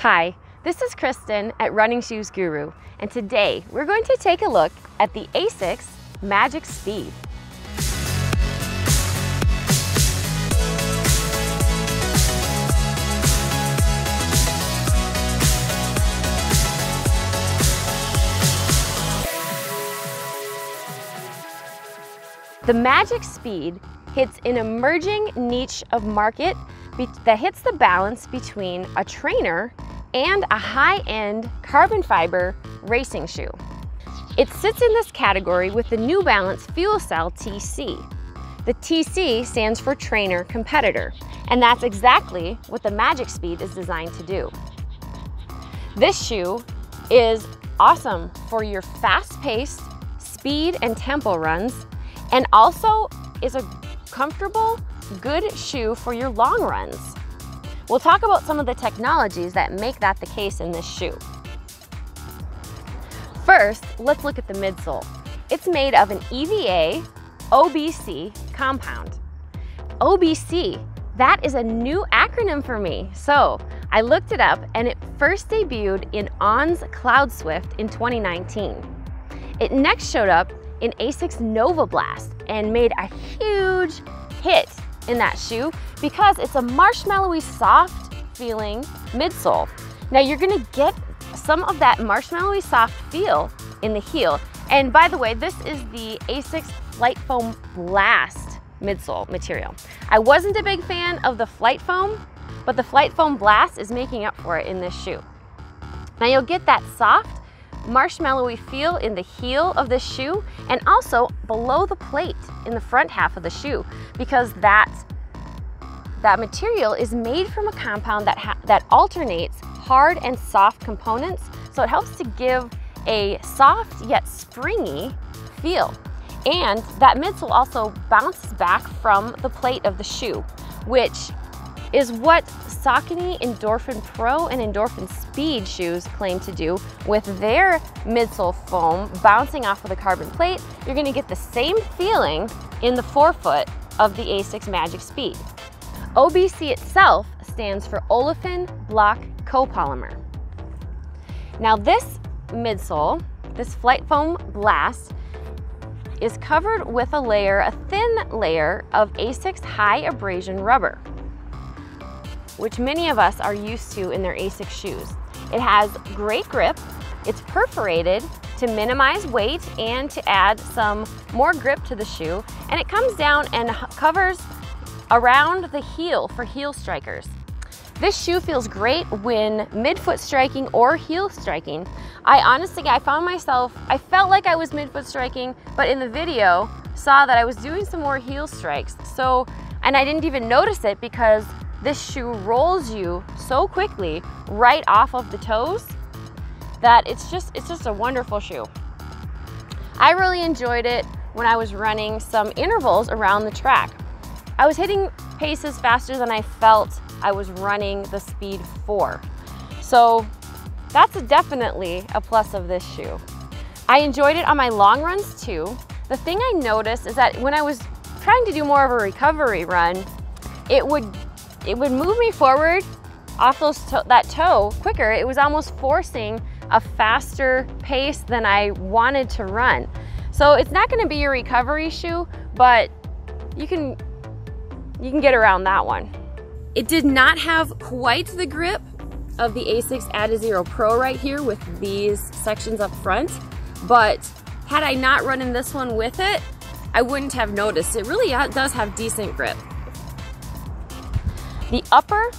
Hi, this is Kristen at Running Shoes Guru, and today we're going to take a look at the ASICS Magic Speed. The Magic Speed hits an emerging niche of market that hits the balance between a trainer and a high-end carbon fiber racing shoe. It sits in this category with the New Balance Fuel Cell TC. The TC stands for Trainer Competitor, and that's exactly what the Magic Speed is designed to do. This shoe is awesome for your fast-paced speed and tempo runs, and also is a comfortable, good shoe for your long runs. We'll talk about some of the technologies that make that the case in this shoe. First, let's look at the midsole. It's made of an EVA OBC compound. OBC, that is a new acronym for me. So I looked it up and it first debuted in On's Cloud Swift in 2019. It next showed up in ASICS Nova Blast and made a huge hit in that shoe because it's a marshmallowy soft feeling midsole. Now you're gonna get some of that marshmallowy soft feel in the heel. And by the way, this is the ASICS Flight Foam Blast midsole material. I wasn't a big fan of the Flight Foam, but the Flight Foam Blast is making up for it in this shoe. Now you'll get that soft, marshmallowy feel in the heel of the shoe and also below the plate in the front half of the shoe because that material is made from a compound that alternates hard and soft components, so it helps to give a soft yet springy feel. And that midsole also bounces back from the plate of the shoe, which is what Saucony Endorphin Pro and Endorphin Speed shoes claim to do with their midsole foam bouncing off of the carbon plate. You're gonna get the same feeling in the forefoot of the ASICS Magic Speed. OBC itself stands for Olefin Block Copolymer. Now this midsole, this Flight Foam Blast, is covered with a thin layer of ASICS high abrasion rubber, which many of us are used to in their ASICS shoes. It has great grip, it's perforated to minimize weight and to add some more grip to the shoe, and it comes down and covers around the heel for heel strikers. This shoe feels great when midfoot striking or heel striking. I felt like I was midfoot striking, but in the video saw that I was doing some more heel strikes. And I didn't even notice it because this shoe rolls you so quickly right off of the toes that it's just a wonderful shoe. I really enjoyed it when I was running some intervals around the track. I was hitting paces faster than I felt I was running the speed for. So that's definitely a plus of this shoe. I enjoyed it on my long runs too. The thing I noticed is that when I was trying to do more of a recovery run, it would move me forward off that toe quicker. It was almost forcing a faster pace than I wanted to run. So it's not gonna be your recovery shoe, but you can get around that one. It did not have quite the grip of the ASICS Adizero Pro right here with these sections up front, but had I not run in this one with it, I wouldn't have noticed. It really does have decent grip. The upper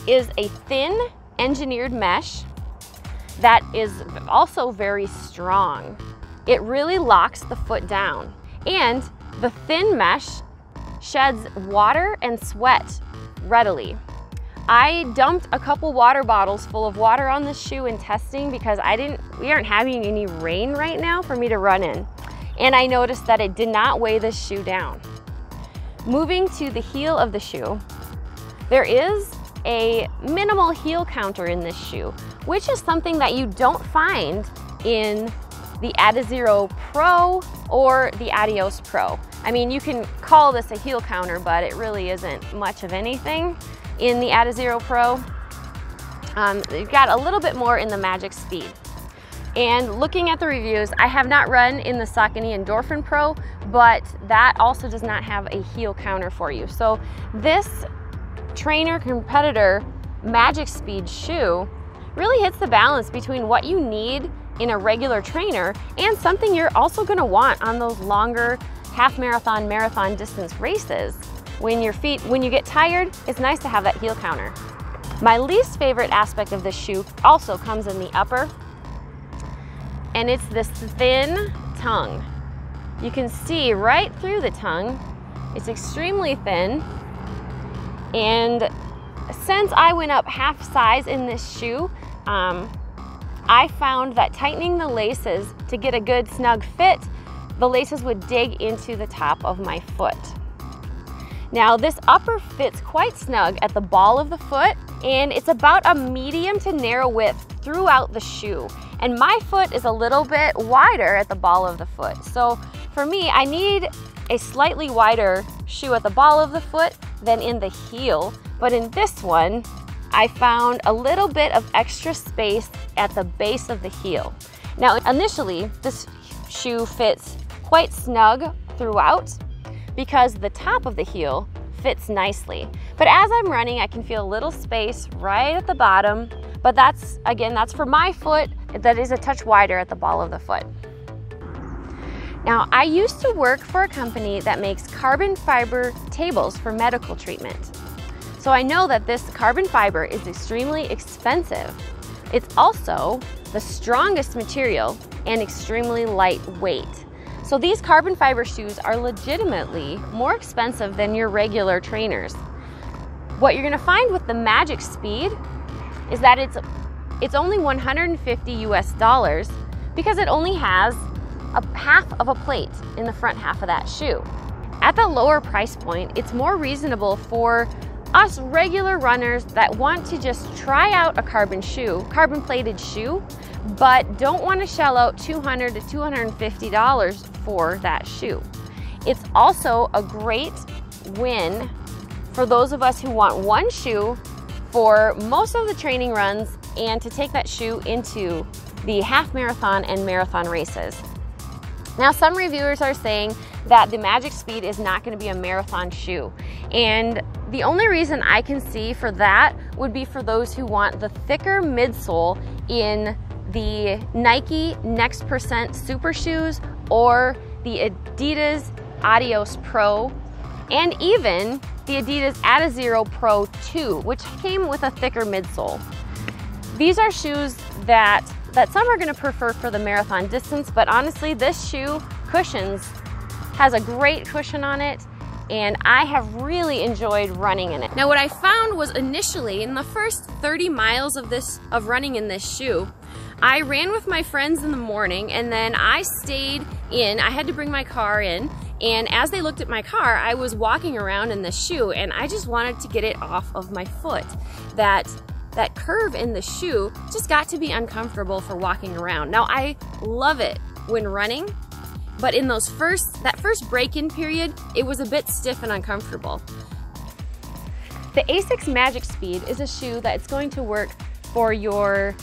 is a thin engineered mesh that is also very strong. It really locks the foot down, and the thin mesh sheds water and sweat readily. I dumped a couple water bottles full of water on this shoe in testing because we aren't having any rain right now for me to run in. And I noticed that it did not weigh this shoe down. Moving to the heel of the shoe, there is a minimal heel counter in this shoe, which is something that you don't find in the Adizero Pro or the Adios Pro. I mean, you can call this a heel counter, but it really isn't much of anything in the Adizero Pro. You've got a little bit more in the Magic Speed. And looking at the reviews, I have not run in the Saucony Endorphin Pro, but that also does not have a heel counter for you. So this trainer competitor Magic Speed shoe really hits the balance between what you need in a regular trainer and something you're also gonna want on those longer half marathon, marathon distance races. When you get tired, it's nice to have that heel counter. My least favorite aspect of this shoe also comes in the upper, and it's this thin tongue. You can see right through the tongue. It's extremely thin, and since I went up half size in this shoe, I found that tightening the laces to get a good snug fit, the laces would dig into the top of my foot. Now this upper fits quite snug at the ball of the foot, and it's about a medium to narrow width throughout the shoe. And my foot is a little bit wider at the ball of the foot. So for me, I need a slightly wider shoe at the ball of the foot than in the heel. But in this one, I found a little bit of extra space at the base of the heel. Now initially, this shoe fits quite snug throughout because the top of the heel fits nicely. But as I'm running, I can feel a little space right at the bottom, but that's for my foot that is a touch wider at the ball of the foot. Now, I used to work for a company that makes carbon fiber tables for medical treatment. So I know that this carbon fiber is extremely expensive. It's also the strongest material and extremely lightweight. So these carbon fiber shoes are legitimately more expensive than your regular trainers. What you're gonna find with the Magic Speed is that it's only $150 US because it only has a half of a plate in the front half of that shoe. At the lower price point, it's more reasonable for us regular runners that want to just try out a carbon plated shoe, but don't want to shell out $200 to $250 for that shoe. It's also a great win for those of us who want one shoe for most of the training runs and to take that shoe into the half marathon and marathon races. Now, some reviewers are saying that the Magic Speed is not going to be a marathon shoe, and the only reason I can see for that would be for those who want the thicker midsole in the Nike Next Percent Super Shoes or the Adidas Adios Pro, and even the Adidas Adizero Pro 2, which came with a thicker midsole. These are shoes that some are going to prefer for the marathon distance, but honestly, this shoe has a great cushion on it, and I have really enjoyed running in it. Now, what I found was initially in the first 30 miles of running in this shoe, I ran with my friends in the morning, and then I stayed in. I had to bring my car in, and as they looked at my car, I was walking around in this shoe, and I just wanted to get it off of my foot. That curve in the shoe just got to be uncomfortable for walking around. Now, I love it when running, but in that first break-in period, it was a bit stiff and uncomfortable. The ASICS Magic Speed is a shoe that's going to work for your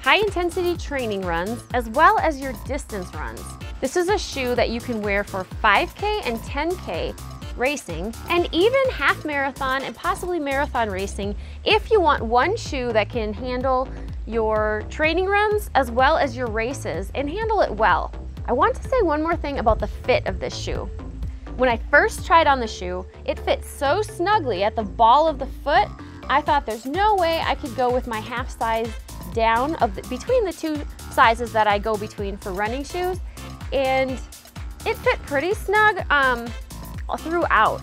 high-intensity training runs as well as your distance runs. This is a shoe that you can wear for 5K and 10K racing, and even half marathon and possibly marathon racing if you want one shoe that can handle your training runs as well as your races and handle it well. I want to say one more thing about the fit of this shoe. When I first tried on the shoe, it fit so snugly at the ball of the foot, I thought there's no way I could go with my half size down between the two sizes that I go between for running shoes, and it fit pretty snug throughout,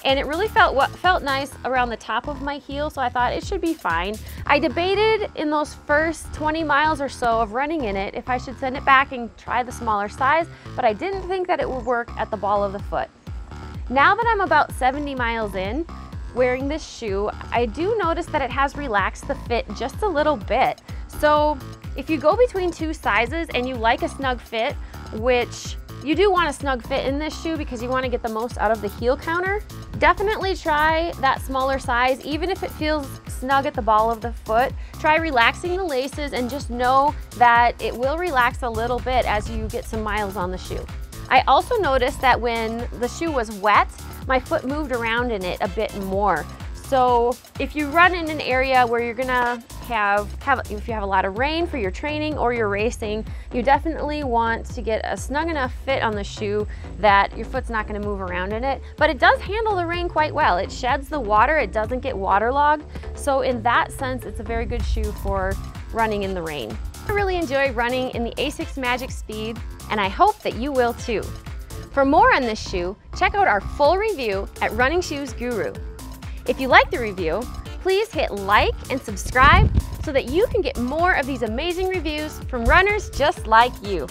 and it really felt nice around the top of my heel, so I thought it should be fine. I debated in those first 20 miles or so of running in it if I should send it back and try the smaller size, but I didn't think that it would work at the ball of the foot. Now that I'm about 70 miles in wearing this shoe, I do notice that it has relaxed the fit just a little bit. So if you go between two sizes and you like a snug fit, which you do want a snug fit in this shoe because you want to get the most out of the heel counter, definitely try that smaller size, even if it feels snug at the ball of the foot, try relaxing the laces and just know that it will relax a little bit as you get some miles on the shoe. I also noticed that when the shoe was wet, my foot moved around in it a bit more. So if you run in an area where you're gonna if you have a lot of rain for your training or your racing, you definitely want to get a snug enough fit on the shoe that your foot's not gonna move around in it. But it does handle the rain quite well. It sheds the water, it doesn't get waterlogged. So in that sense, it's a very good shoe for running in the rain. I really enjoy running in the ASICS Magic Speed, and I hope that you will too. For more on this shoe, check out our full review at Running Shoes Guru. If you like the review, please hit like and subscribe so that you can get more of these amazing reviews from runners just like you.